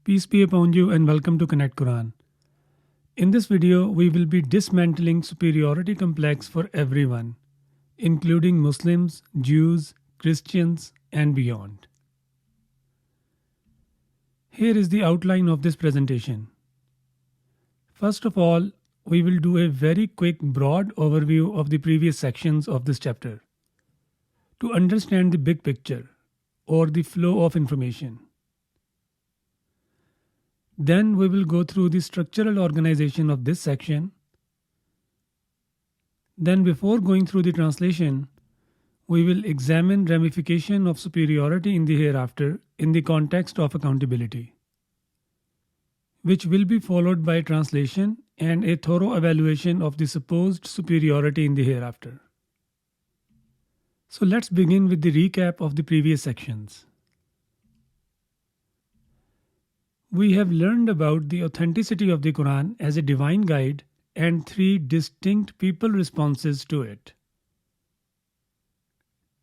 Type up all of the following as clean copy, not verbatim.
Peace be upon you and welcome to Connect Quran. In this video, we will be dismantling superiority complex for everyone, including Muslims, Jews, Christians, and beyond. Here is the outline of this presentation. First of all, we will do a very quick broad overview of the previous sections of this chapter to understand the big picture or the flow of information. Then we will go through the structural organization of this section. Then before going through the translation, we will examine ramification of superiority in the hereafter in the context of accountability, which will be followed by translation and a thorough evaluation of the supposed superiority in the hereafter. So let's begin with the recap of the previous sections. We have learned about the authenticity of the Quran as a divine guide and three distinct people responses to it.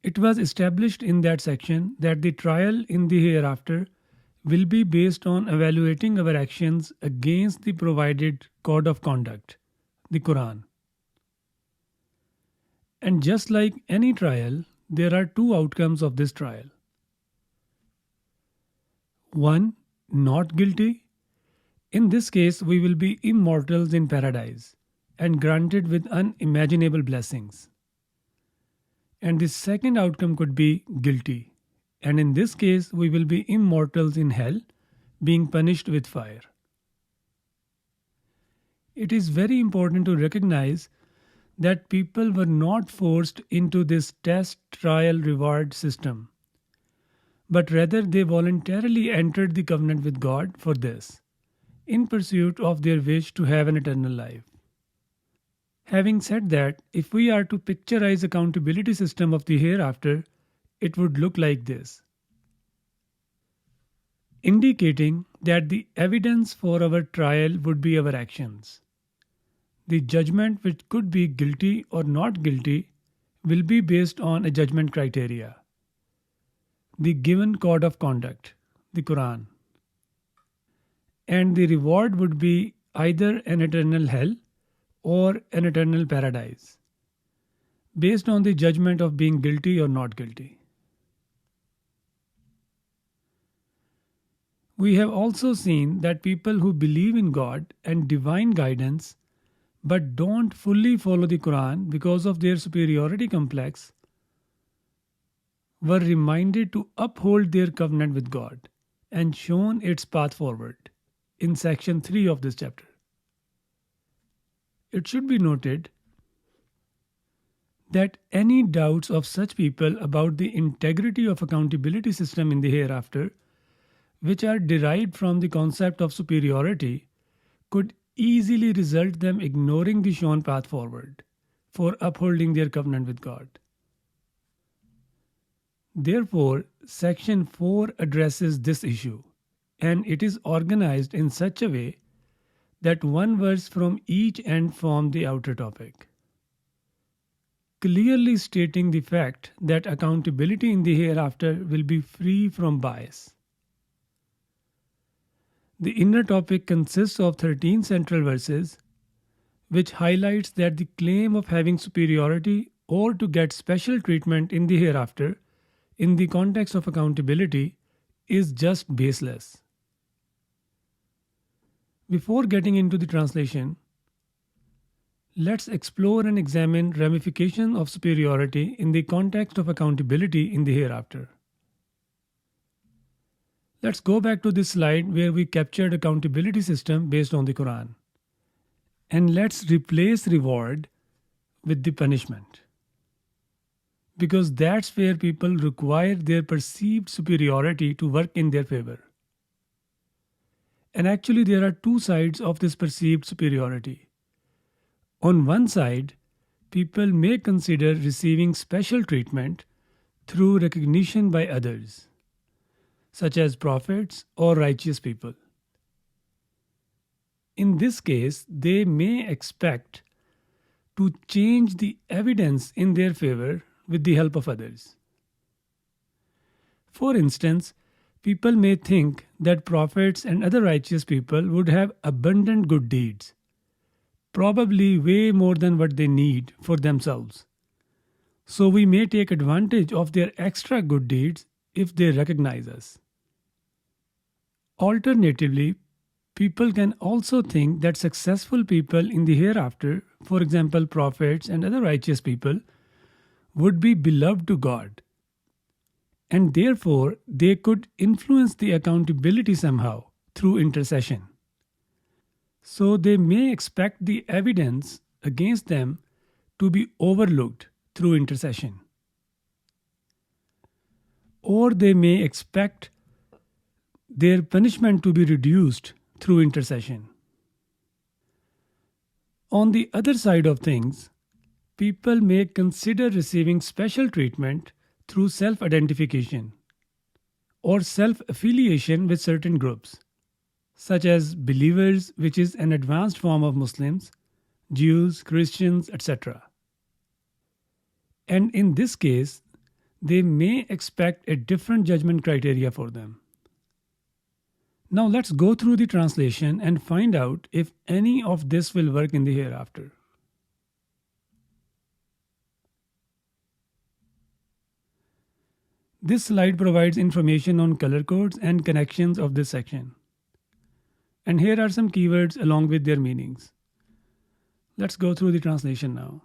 It was established in that section that the trial in the hereafter will be based on evaluating our actions against the provided code of conduct, the Quran. And just like any trial, there are two outcomes of this trial. One, not guilty. In this case, we will be immortals in paradise and granted with unimaginable blessings. And the second outcome could be guilty. And in this case, we will be immortals in hell, being punished with fire. It is very important to recognize that people were not forced into this test, trial, reward system, but rather they voluntarily entered the covenant with God for this, in pursuit of their wish to have an eternal life. Having said that, if we are to picturize accountability system of the hereafter, it would look like this, indicating that the evidence for our trial would be our actions. The judgment, which could be guilty or not guilty, will be based on a judgment criteria, the given code of conduct, the Quran. And the reward would be either an eternal hell or an eternal paradise, based on the judgment of being guilty or not guilty. We have also seen that people who believe in God and divine guidance but don't fully follow the Quran because of their superiority complex were reminded to uphold their covenant with God and shown its path forward in section 3 of this chapter. It should be noted that any doubts of such people about the integrity of accountability system in the hereafter, which are derived from the concept of superiority, could easily result them ignoring the shown path forward for upholding their covenant with God. Therefore, section 4 addresses this issue, and it is organized in such a way that one verse from each end form the outer topic, clearly stating the fact that accountability in the hereafter will be free from bias. The inner topic consists of 13 central verses, which highlights that the claim of having superiority or to get special treatment in the hereafter in the context of accountability is just baseless. Before getting into the translation, let's explore and examine ramifications of superiority in the context of accountability in the hereafter. Let's go back to this slide where we captured accountability system based on the Quran. And let's replace reward with the punishment, because that's where people require their perceived superiority to work in their favor. And actually there are two sides of this perceived superiority. On one side, people may consider receiving special treatment through recognition by others, such as prophets or righteous people. In this case, they may expect to change the evidence in their favor with the help of others. For instance, People may think that prophets and other righteous people would have abundant good deeds, probably way more than what they need for themselves. So we may take advantage of their extra good deeds if they recognize us. Alternatively, people can also think that successful people in the hereafter, for example, prophets and other righteous people, would be beloved to God, and therefore they could influence the accountability somehow through intercession. So they may expect the evidence against them to be overlooked through intercession. Or they may expect their punishment to be reduced through intercession. On the other side of things, people may consider receiving special treatment through self identification or self affiliation with certain groups, such as believers, which is an advanced form of Muslims, Jews, Christians, etc. And in this case, they may expect a different judgment criteria for them. Now let's go through the translation and find out if any of this will work in the hereafter. This slide provides information on color codes and connections of this section. And here are some keywords along with their meanings. Let's go through the translation now.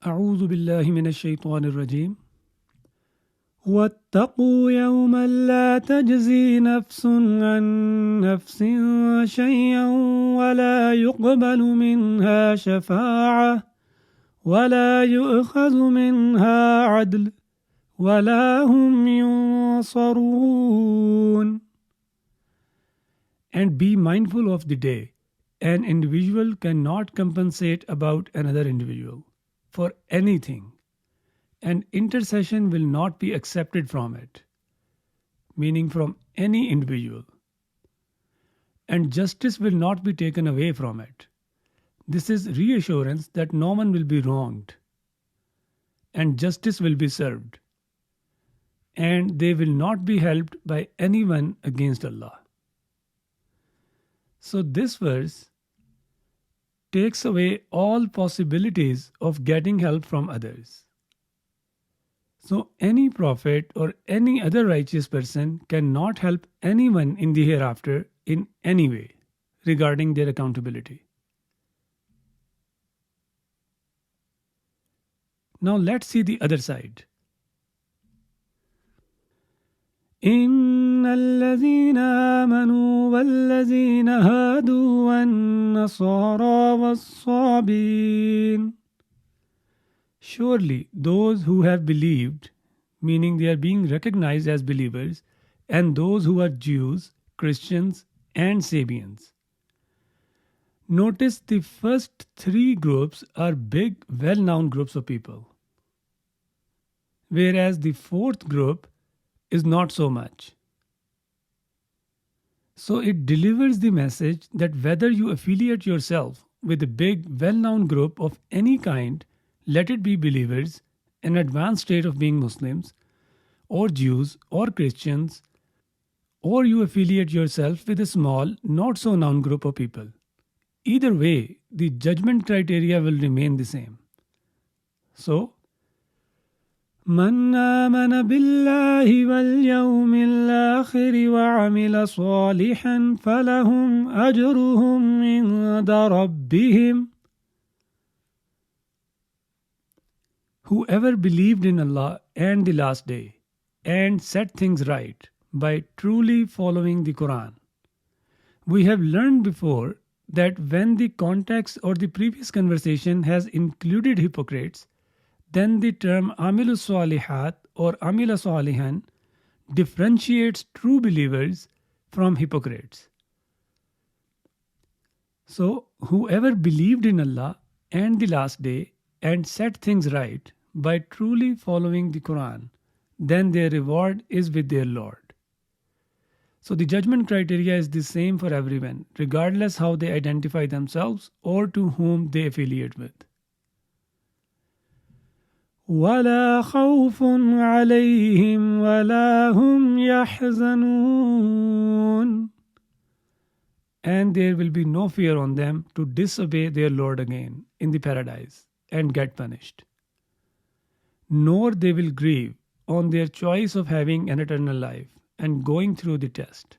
أعوذ بالله من الشيطان الرجيم. واتقوا يوما لا تجزي نفس عن نفس شيئا ولا يقبل منها شفاعة ولا يؤخذ منها عدل ولا هم ينصرون. And be mindful of the day. An individual cannot compensate about another individual for anything, and intercession will not be accepted from it, meaning from any individual, and justice will not be taken away from it. This is reassurance that no one will be wronged, and justice will be served, and they will not be helped by anyone against Allah. So this verse takes away all possibilities of getting help from others. So any prophet or any other righteous person cannot help anyone in the hereafter in any way regarding their accountability. Now let's see the other side. إن الذين آمنوا والذين هادوا والنصارى والصابين. Surely those who have believed, meaning they are being recognized as believers, and those who are Jews, Christians, and Sabians. Notice the first three groups are big, well-known groups of people, whereas the fourth group is not so much. So it delivers the message that whether you affiliate yourself with a big, well-known group of any kind, let it be believers, an advanced state of being Muslims, or Jews, or Christians, or you affiliate yourself with a small, not so known group of people. Either way, the judgment criteria will remain the same. So, من آمن بالله واليوم الآخر وعمل صالحا فلهم أجرهم عند ربهم. Whoever believed in Allah and the last day and set things right by truly following the Quran. We have learned before that when the context or the previous conversation has included hypocrites, then the term Amilu Salihat or Amila Salihan differentiates true believers from hypocrites. So, whoever believed in Allah and the last day and set things right by truly following the Quran, then their reward is with their Lord. So the judgment criteria is the same for everyone, regardless how they identify themselves or to whom they affiliate with. وَلَا خَوْفٌ عَلَيْهِمْ وَلَا هُمْ يَحْزَنُونَ. And there will be no fear on them to disobey their Lord again in the paradise and get punished. Nor they will grieve on their choice of having an eternal life and going through the test.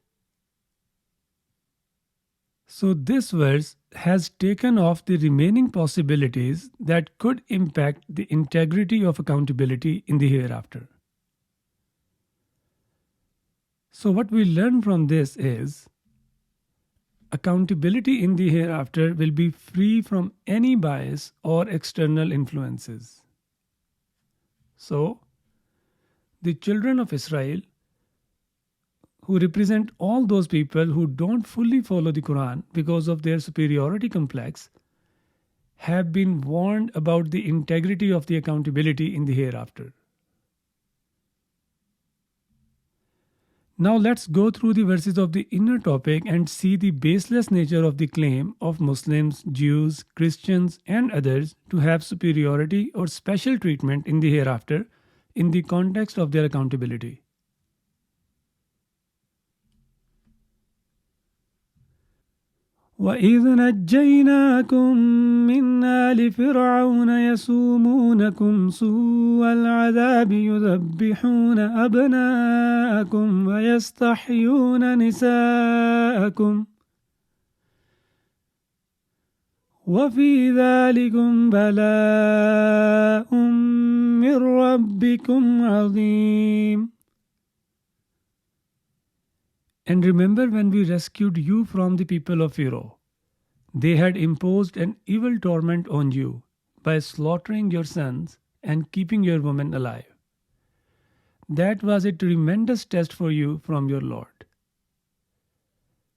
So this verse has taken off the remaining possibilities that could impact the integrity of accountability in the hereafter. So what we learn from this is accountability in the hereafter will be free from any bias or external influences. So the children of Israel, who represent all those people who don't fully follow the Quran because of their superiority complex, have been warned about the integrity of the accountability in the hereafter. Now let's go through the verses of the inner topic and see the baseless nature of the claim of Muslims, Jews, Christians, and others to have superiority or special treatment in the hereafter in the context of their accountability. وَإِذْ نَجَّيْنَاكُمْ مِنْ آلِ فِرْعَوْنَ يَسُومُونَكُمْ سُوءَ الْعَذَابِ يُذَبِّحُونَ أَبْنَاءَكُمْ وَيَسْتَحْيُونَ نِسَاءَكُمْ وَفِي ذَلِكُمْ بَلَاءٌ مِّن رَّبِّكُمْ عَظِيمٌ. And remember when we rescued you from the people of Pharaoh, they had imposed an evil torment on you by slaughtering your sons and keeping your women alive. That was a tremendous test for you from your Lord.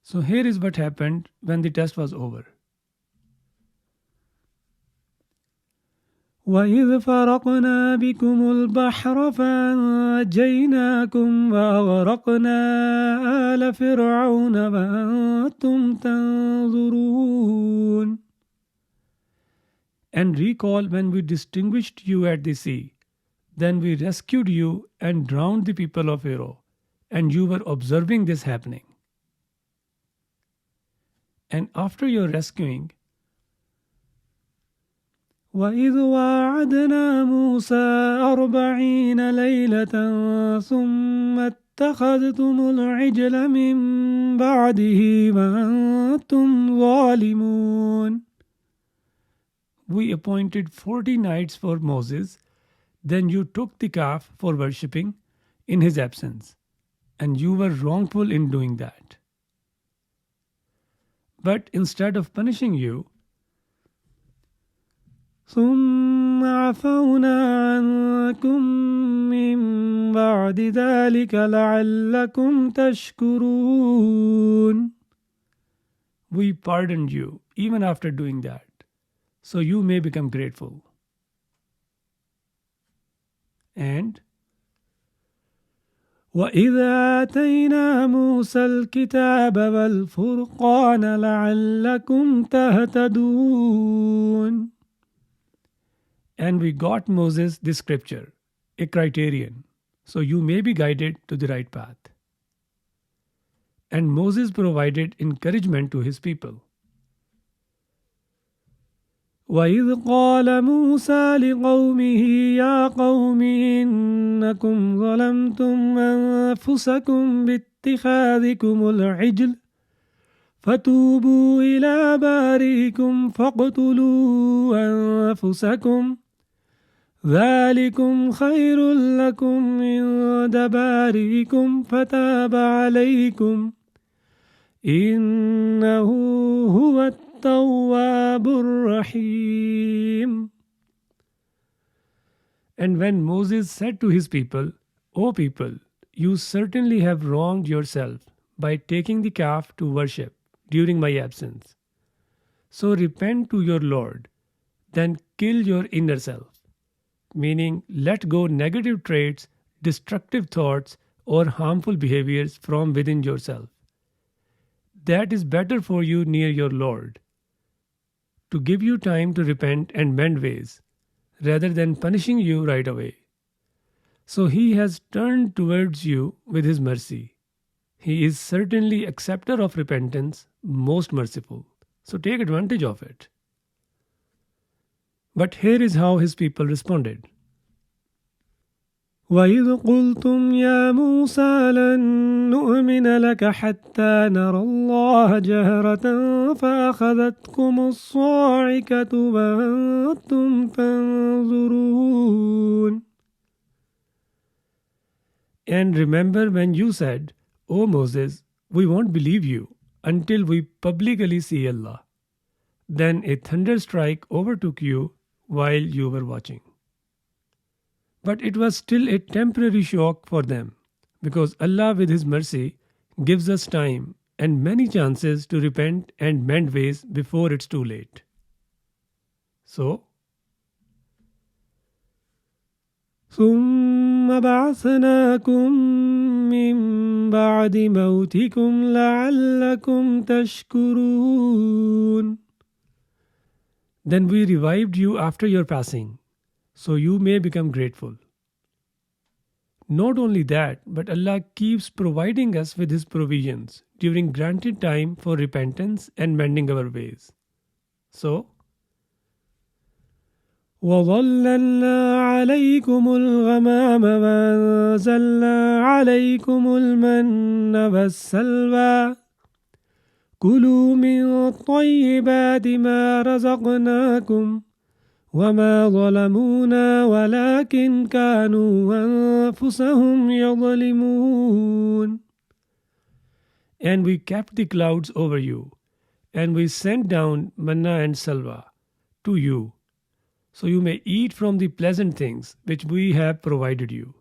So here is what happened when the test was over. وَإِذْ فَرَقْنَا بِكُمُ الْبَحْرَ فَأَنْجَيْنَاكُمْ وَأَغْرَقْنَا آلَ فِرْعَوْنَ وَأَنْتُمْ تَنْظُرُونَ. And recall when we distinguished you at the sea, then we rescued you and drowned the people of Pharaoh, and you were observing this happening. And after your rescuing, وَإِذْ وَاعَدْنَا مُوسَىٰ 40 لَيْلَةً ثُمَّ اتَّخَذْتُمُ الْعِجْلَ مِن بَعْدِهِ وَأَنْتُمْ ظَالِمُونَ. We appointed 40 nights for Moses, then you took the calf for worshipping in his absence, and you were wrongful in doing that. But instead of punishing you, ثُمَّ عَفَوْنَا عَنْكُمْ مِنْ بَعْدِ ذَلِكَ لَعَلَّكُمْ تَشْكُرُونَ. We pardoned you even after doing that, so you may become grateful. And وَإِذْ آتَيْنَا مُوسَى الْكِتَابَ وَالْفُرْقَانَ لَعَلَّكُمْ تَهْتَدُونَ. And we got Moses the scripture, a criterion, so you may be guided to the right path. And Moses provided encouragement to his people. وَإِذْ قَالَ مُوسَى لِقَوْمِهِ يَا قَوْمِ إِنَّكُمْ ظَلَمْتُمْ أَنفُسَكُمْ بِاتِّخَاذِكُمُ الْعِجْلَ فَتُوبُوا إِلَى بَارِئِكُمْ فَاقْتُلُوا أَنفُسَكُمْ ذَلِكُمْ خَيْرٌ لَكُمْ عِندَ بَارِئِكُمْ فَتَابَ عَلَيْكُمْ إِنَّهُ هُوَ التَّوَّابُ الرَّحِيمُ. And when Moses said to his people, O people, you certainly have wronged yourself by taking the calf to worship during my absence. So repent to your Lord, then kill your inner self. Meaning, let go negative traits, destructive thoughts, or harmful behaviors from within yourself. That is better for you near your Lord, to give you time to repent and mend ways, rather than punishing you right away. So he has turned towards you with his mercy. He is certainly acceptor of repentance, most merciful. So take advantage of it. But here is how his people responded. وَإِذْ قُلْتُمْ يَا مُوسَى لَن نُؤْمِنَ لَكَ حَتَّى نَرَى اللَّهَ جَهْرَةً فَأَخَذَتْكُمُ الصَّاعِقَةُ وَأَنْتُمْ تَنْظُرُونَ. And remember when you said, O Moses, we won't believe you until we publicly see Allah. Then a thunderstrike overtook you while you were watching. But it was still a temporary shock for them, because Allah with His mercy gives us time and many chances to repent and mend ways before it's too late. So, ثُمَّ بَعَثْنَاكُم مِّن بَعْدِ مَوْتِكُمْ لَعَلَّكُمْ تَشْكُرُونَ. Then we revived you after your passing, so you may become grateful. Not only that, but Allah keeps providing us with His provisions during granted time for repentance and mending our ways. So, وَظَلَّلْنَا عَلَيْكُمُ الْغَمَامَ وَأَنزَلْنَا عَلَيْكُمُ الْمَنَّ وَالسَّلْوَىٰ كُلُوا مِن طَيِّبَاتِ مَا رَزَقْنَاكُمْ وَمَا ظَلَمُونَا وَلَكِنْ كَانُوا أَنفُسَهُمْ يَظْلِمُونَ. And we kept the clouds over you, and we sent down manna and salwa to you, so you may eat from the pleasant things which we have provided you.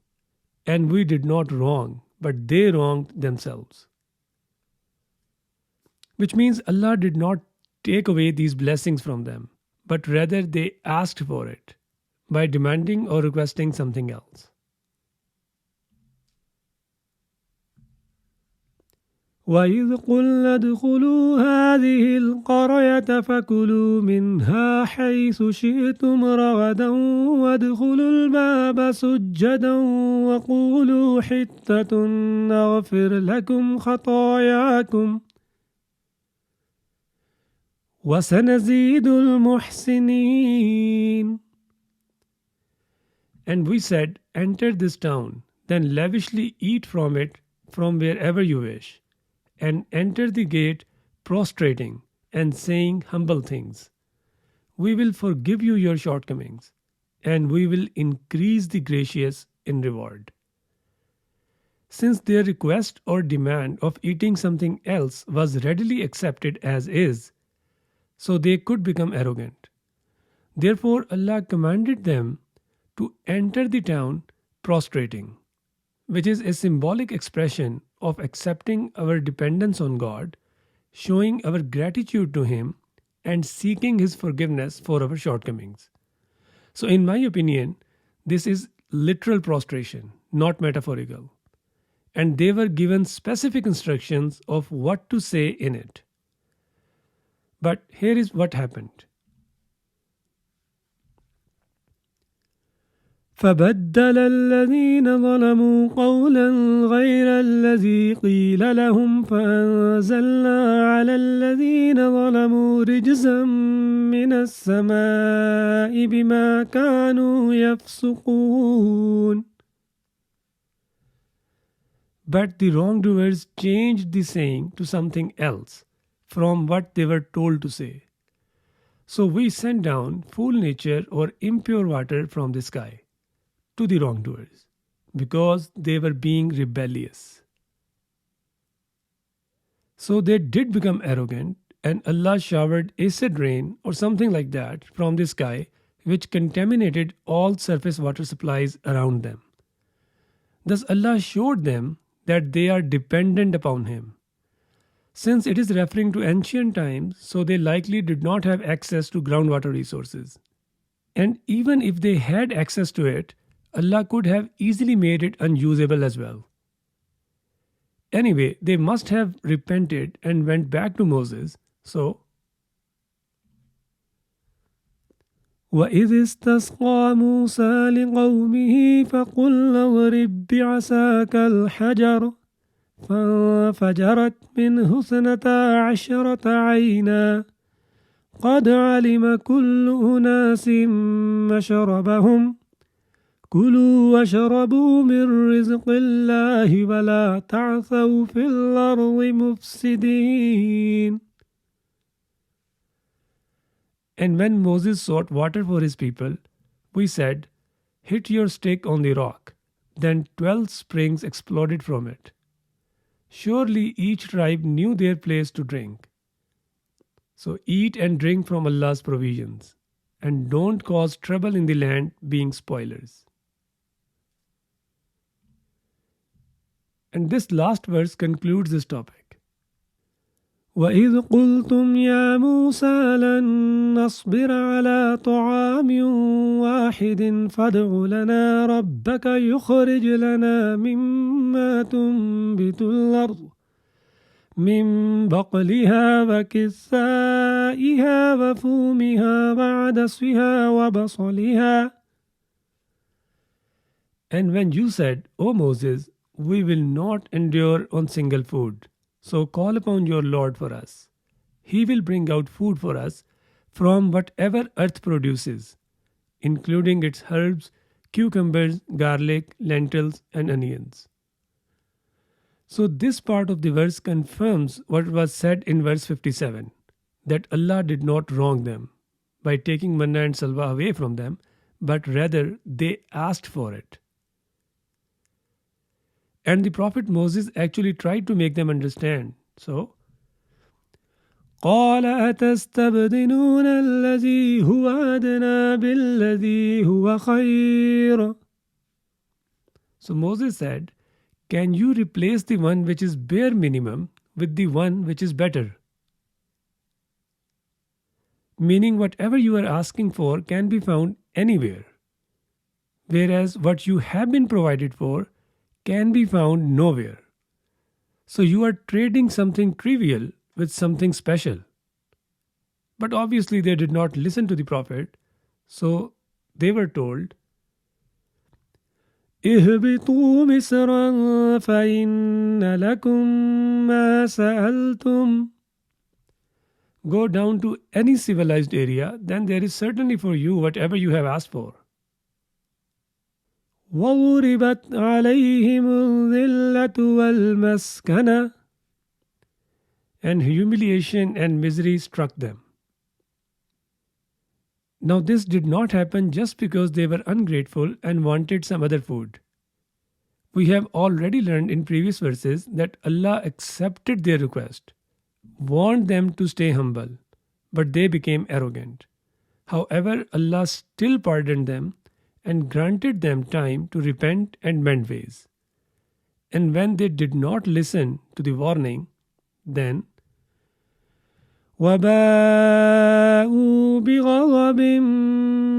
And we did not wrong, but they wronged themselves. Which means Allah did not take away these blessings from them, but rather they asked for it by demanding or requesting something else. وَإِذْ قُلْنَا ادْخُلُوا هَٰذِهِ الْقَرْيَةَ فَكُلُوا مِنْهَا حَيْثُ شِئْتُمْ رَغَدًا وَادْخُلُوا الْبَابَ سُجَّدًا وَقُولُوا حِطَّةٌ نَغْفِرْ لَكُمْ خَطَايَاكُمْ وَسَنَزِيدُ الْمُحْسِنِينَ. And we said, enter this town, then lavishly eat from it from wherever you wish, and enter the gate prostrating and saying humble things. We will forgive you your shortcomings, and we will increase the gracious in reward. Since their request or demand of eating something else was readily accepted as is, so they could become arrogant. Therefore Allah commanded them to enter the town prostrating, which is a symbolic expression of accepting our dependence on God, showing our gratitude to Him, and seeking His forgiveness for our shortcomings. So in my opinion, this is literal prostration, not metaphorical. And they were given specific instructions of what to say in it. But here is what happened. فَبَدَّلَ الَّذِينَ ظَلَمُوا قَوْلًا غَيْرَ الَّذِي قِيلَ لَهُمْ فَأَنزَلْنَا عَلَى الَّذِينَ ظَلَمُوا رِجْزًا مِّنَ السَّمَاءِ بِمَا كَانُوا يَفْسُقُونَ. But the wrongdoers changed the saying to something else from what they were told to say. So we sent down foul nature or impure water from the sky to the wrongdoers, because they were being rebellious. So they did become arrogant, and Allah showered acid rain or something like that from the sky, which contaminated all surface water supplies around them. Thus Allah showed them that they are dependent upon Him. Since it is referring to ancient times, so they likely did not have access to groundwater resources. And even if they had access to it, Allah could have easily made it unusable as well. Anyway, they must have repented and went back to Moses. So, وإذ استسقى موسى لقومه فقلنا اضرب بعصاك الحجر فانفجرت منه 12 عينا قد علم كل أناس مشربهم كلوا واشربوا من رزق الله ولا تعثوا في الأرض مفسدين. And when Moses sought water for his people, we said, hit your stick on the rock. Then 12 springs exploded from it. Surely each tribe knew their place to drink. So eat and drink from Allah's provisions, and don't cause trouble in the land being spoilers. And this last verse concludes this topic. وَإِذْ قُلْتُمْ يَا مُوسَى لَن نَّصْبِرَ عَلَى طَعَامٍ وَاحِدٍ فَادْعُ لَنَا رَبَّكَ يُخْرِجْ لَنَا مِمَّا تُنبِتُ الْأَرْضُ من بقلها وكثائها وفومها وعدسها وبصلها. And when you said, O Moses, we will not endure on single food, so call upon your Lord for us. He will bring out food for us from whatever earth produces, including its herbs, cucumbers, garlic, lentils, and onions. So this part of the verse confirms what was said in verse 57, that Allah did not wrong them by taking manna and salwa away from them, but rather they asked for it. And the Prophet Moses actually tried to make them understand. So, قَالَ أَتَسْتَبْدِلُونَ الَّذِي هُوَ أَدْنَى بِالَّذِي هُوَ خَيْرٌ. So Moses said, can you replace the one which is bare minimum with the one which is better? Meaning whatever you are asking for can be found anywhere, whereas what you have been provided for can be found nowhere. So you are trading something trivial with something special. But obviously they did not listen to the Prophet, so they were told, اهبطوا مصرا فإن لكم ما سألتم. Go down to any civilized area, then there is certainly for you whatever you have asked for. وضربت عليهم الذلة والمسكنة. And humiliation and misery struck them. Now this did not happen just because they were ungrateful and wanted some other food. We have already learned in previous verses that Allah accepted their request, warned them to stay humble, but they became arrogant. However, Allah still pardoned them and granted them time to repent and mend ways. And when they did not listen to the warning, then وَبَاءُوا بِغَضَبٍ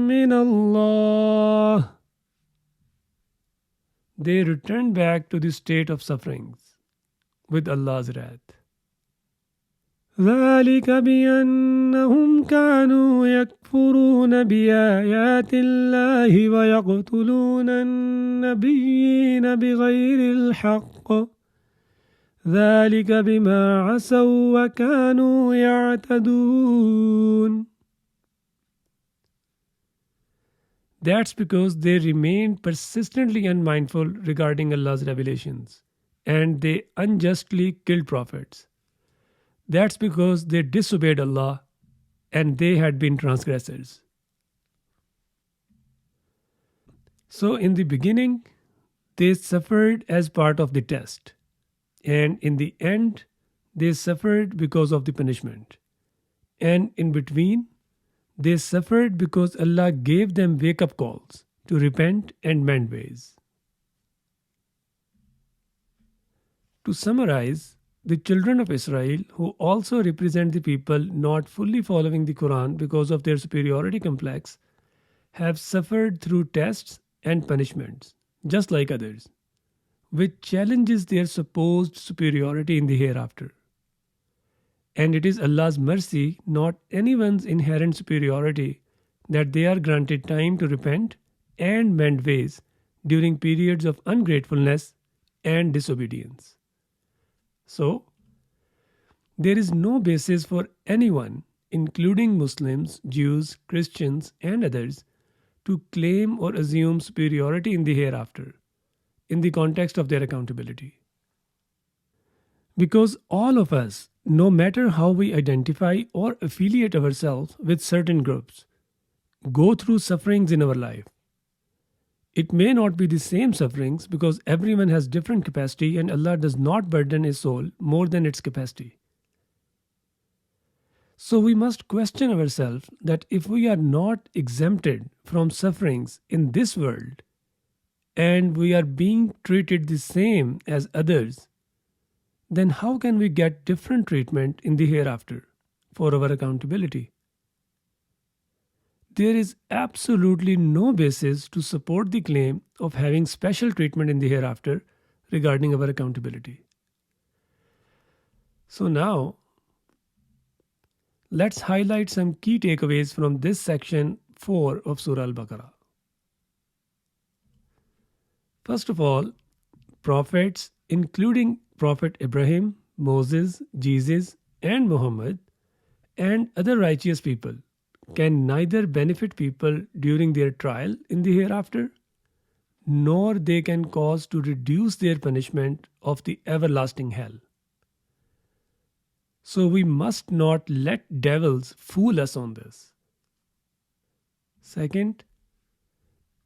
مِّنَ اللَّهِ. They returned back to the state of sufferings with Allah's wrath. ذَلِكَ بِأَنَّهُمْ كَانُوا يَكْفُرُونَ بِآيَاتِ اللَّهِ وَيَقْتُلُونَ النَّبِيِّينَ بِغَيْرِ الْحَقِّ ذَلِكَ بِمَا عَصَوْا وَكَانُوا يَعْتَدُونَ. That's because they remained persistently unmindful regarding Allah's revelations, and they unjustly killed prophets. That's because they disobeyed Allah and they had been transgressors. So in the beginning, they suffered as part of the test. And in the end, they suffered because of the punishment. And in between, they suffered because Allah gave them wake-up calls to repent and mend ways. To summarize, the children of Israel, who also represent the people not fully following the Quran because of their superiority complex, have suffered through tests and punishments, just like others, which challenges their supposed superiority in the hereafter. And it is Allah's mercy, not anyone's inherent superiority, that they are granted time to repent and mend ways during periods of ungratefulness and disobedience. So, there is no basis for anyone, including Muslims, Jews, Christians, and others, to claim or assume superiority in the hereafter in the context of their accountability. Because all of us, no matter how we identify or affiliate ourselves with certain groups, go through sufferings in our life. It may not be the same sufferings because everyone has different capacity and Allah does not burden a soul more than its capacity. So we must question ourselves that if we are not exempted from sufferings in this world and we are being treated the same as others, then how can we get different treatment in the hereafter for our accountability? There is absolutely no basis to support the claim of having special treatment in the hereafter regarding our accountability. So now, let's highlight some key takeaways from this section 4 of Surah Al-Baqarah. First of all, prophets, including Prophet Ibrahim, Moses, Jesus, and Muhammad, and other righteous people, can neither benefit people during their trial in the hereafter, nor they can cause to reduce their punishment of the everlasting hell. So we must not let devils fool us on this. Second,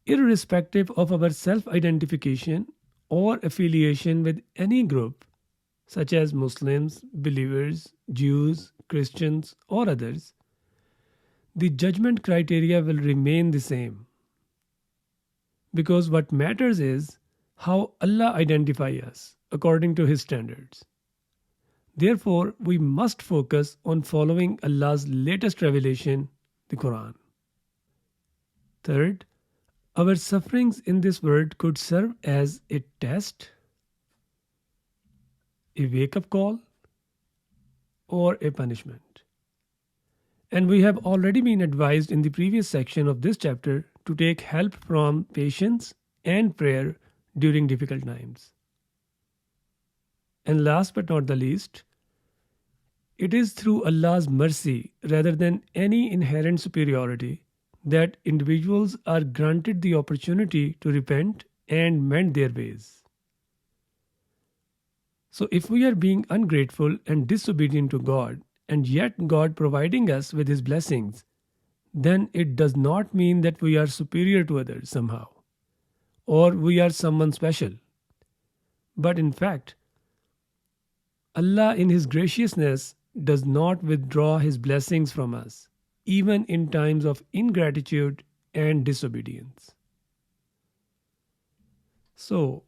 irrespective of our self-identification or affiliation with any group, such as Muslims, believers, Jews, Christians, or others, the judgment criteria will remain the same. Because what matters is how Allah identifies us according to His standards. Therefore, we must focus on following Allah's latest revelation, the Quran. Third, our sufferings in this world could serve as a test, a wake-up call, or a punishment. And we have already been advised in the previous section of this chapter to take help from patience and prayer during difficult times. And last but not the least, it is through Allah's mercy rather than any inherent superiority that individuals are granted the opportunity to repent and mend their ways. So if we are being ungrateful and disobedient to God, and yet God providing us with His blessings, then it does not mean that we are superior to others somehow, or we are someone special. But in fact, Allah in His graciousness does not withdraw His blessings from us, even in times of ingratitude and disobedience. So,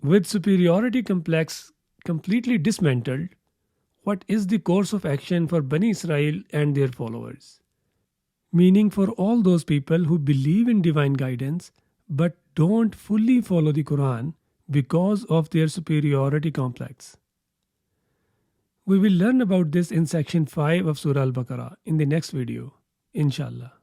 with superiority complex completely dismantled, what is the course of action for Bani Isra'il and their followers? Meaning for all those people who believe in divine guidance but don't fully follow the Quran because of their superiority complex. We will learn about this in section 5 of Surah Al-Baqarah in the next video, inshallah.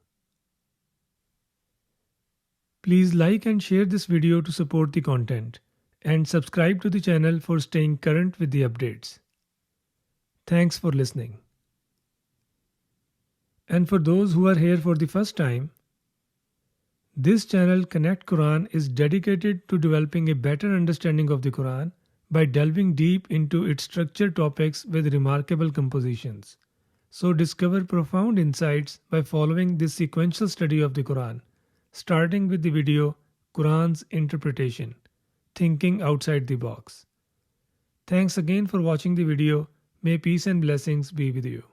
Please like and share this video to support the content and subscribe to the channel for staying current with the updates. Thanks for listening. And for those who are here for the first time, this channel Connect Quran is dedicated to developing a better understanding of the Quran by delving deep into its structured topics with remarkable compositions. So discover profound insights by following this sequential study of the Quran, starting with the video Quran's Interpretation, Thinking Outside the Box. Thanks again for watching the video. May peace and blessings be with you.